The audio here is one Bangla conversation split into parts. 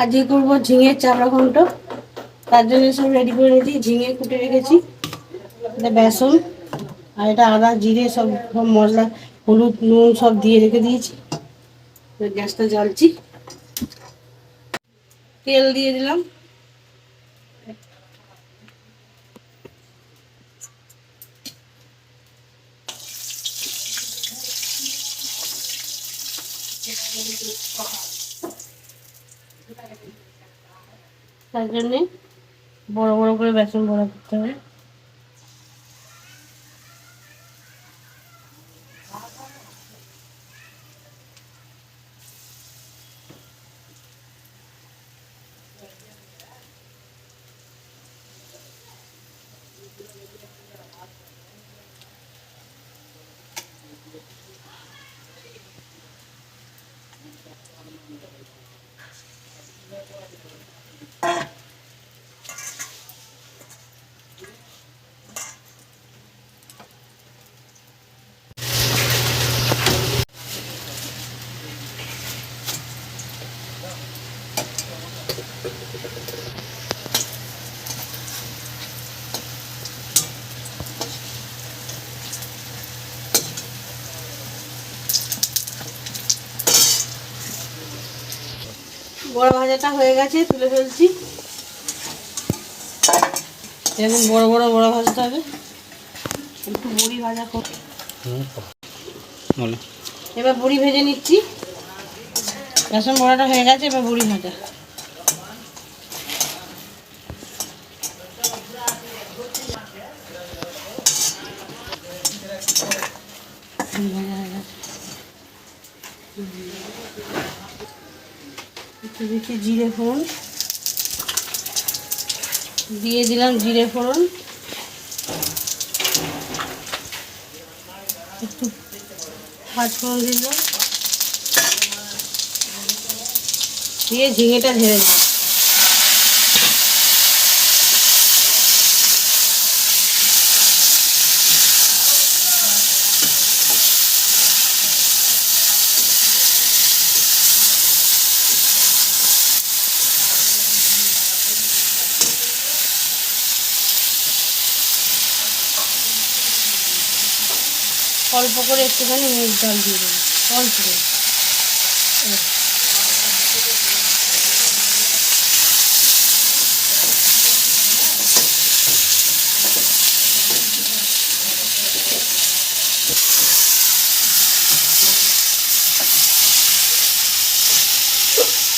আজকে করবো ঝিঙের চাপড়া ঘন্ট। তার জন্য সব রেডি করে নিয়েছি। ঝিঙে কুটে রেখেছি, এটা বেসন, আর এটা আদা জিরে সব সব মশলা, হলুদ নুন সব দিয়ে রেখে দিয়েছি। গ্যাসটা জ্বালছি, তেল দিয়ে দিলাম। তার জন্যে বড় বড় করে বেসন ভরা করতে হবে। বড় ভাজাটা হয়ে গেছে, তুলে ফেলছি। এরকম বড় বড় বড় ভাজতে হবে। একটু বড়ি ভাজা কর, এবার বড়ি ভেজে নিচ্ছি। বেসন বড়াটা হয়ে গেছে, এবার বড়ি ভাজা। একটু দিচ্ছি জিরে ফোড়ন, দিয়ে দিলাম জিরে ফোড়ন, একটু পাঁচ ফোড়ন দিলাম, দিয়ে ঝিঙেটা ঢেলে দিলাম। অল্প করে একটুখানি মুগ ডাল দিয়ে দেবো, অল্প করে।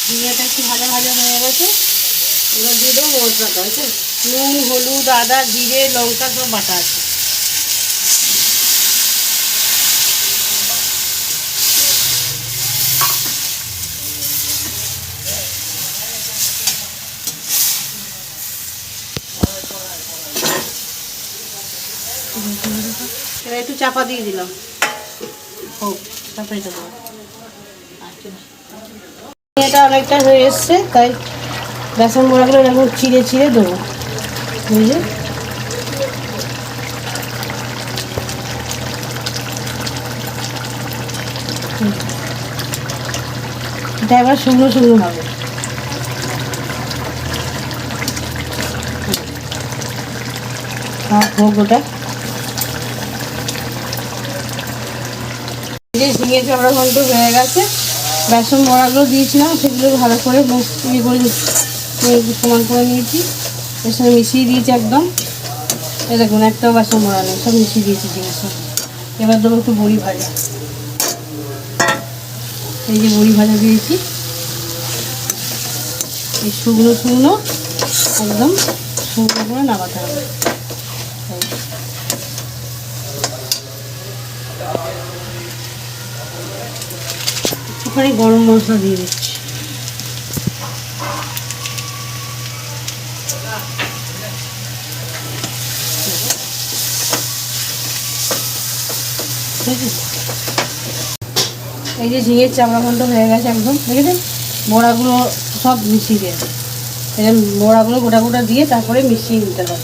ঝিঙেটা একটু ভাজা ভাজা হয়ে গেছে, এবার দিয়ে দেবো মশলাটা। আছে নুন হলুদ আদা জিরে লঙ্কা সব বাটা আছে। এবার একটু চাপা দিয়ে দিলাম, হোক চাপাই দেবো। এটা অনেকটা হয়ে এসছে, তাই বেসন বড়াগুলো এরকম চিড়ে চিড়ে দেবো, বুঝলে। এটা এবার শুকনো শুকনো হবে। হোক ওটা। যে ঝিঙে চাপড়া ঘন্ট হয়ে গেছে, বেসন বড়াগুলো দিয়েছিলাম সেগুলো ভালো করে ইয়ে করে সমান করে নিয়েছি, এর সঙ্গে মিশিয়ে দিয়েছি একদম। এই দেখুন একটাও বেসন বড়া নেই, সব মিশিয়ে দিয়েছি জিনিস। এবার দেবো একটু বড়ি ভাজা, এই যে বড়ি ভাজা দিয়েছি, এই শুকনো শুকনো একদম শুকনো করে নামাতে হবে। একটুখানি গরম মশলা দিয়ে দিচ্ছি। এই যে ঝিঙের চাপড়া ঘন্ট হয়ে গেছে একদম, দেখেছেন বড়াগুলো সব মিশিয়ে দিয়ে, এরকম বড়াগুলো গোটা গোটা দিয়ে তারপরে মিশিয়ে নিতে হবে।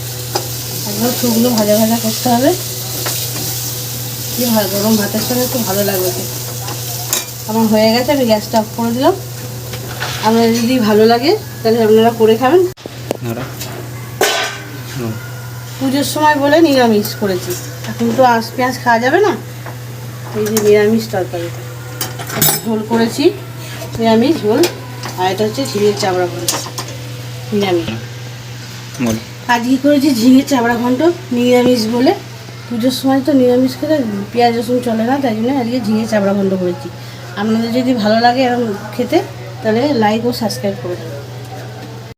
একদম শুকনো ভাজা ভাজা করতে হবে, কি ভালো গরম ভাতের সঙ্গে খুব ভালো লাগবে। আমার হয়ে গেছে, আমি গ্যাসটা অফ করে দিলাম। আপনাদের যদি ভালো লাগে তাহলে আপনারা করে খাবেন। পুজোর সময় বলে নিরামিষ করেছি, এখন তো আঁশ পেঁয়াজ খাওয়া যাবে না, এই যে নিরামিষ তরকারি ঝোল করেছি, নিরামিষ ঝোল। আর এটা হচ্ছে ঝিঙের চাবড়া ঘন্ট নিরামিষ। আজকে করেছি ঝিঙের চাবড়া ঘন্ট নিরামিষ বলে, পুজোর সময় তো নিরামিষ খেলে পেঁয়াজ রসুন চলে না, তাই জন্য আজকে ঝিঙের চাবড়া ঘন্ট করেছি। আপনাদের যদি ভালো লাগে এরকম খেতে তাহলে লাইক ও সাবস্ক্রাইব করে দেবেন।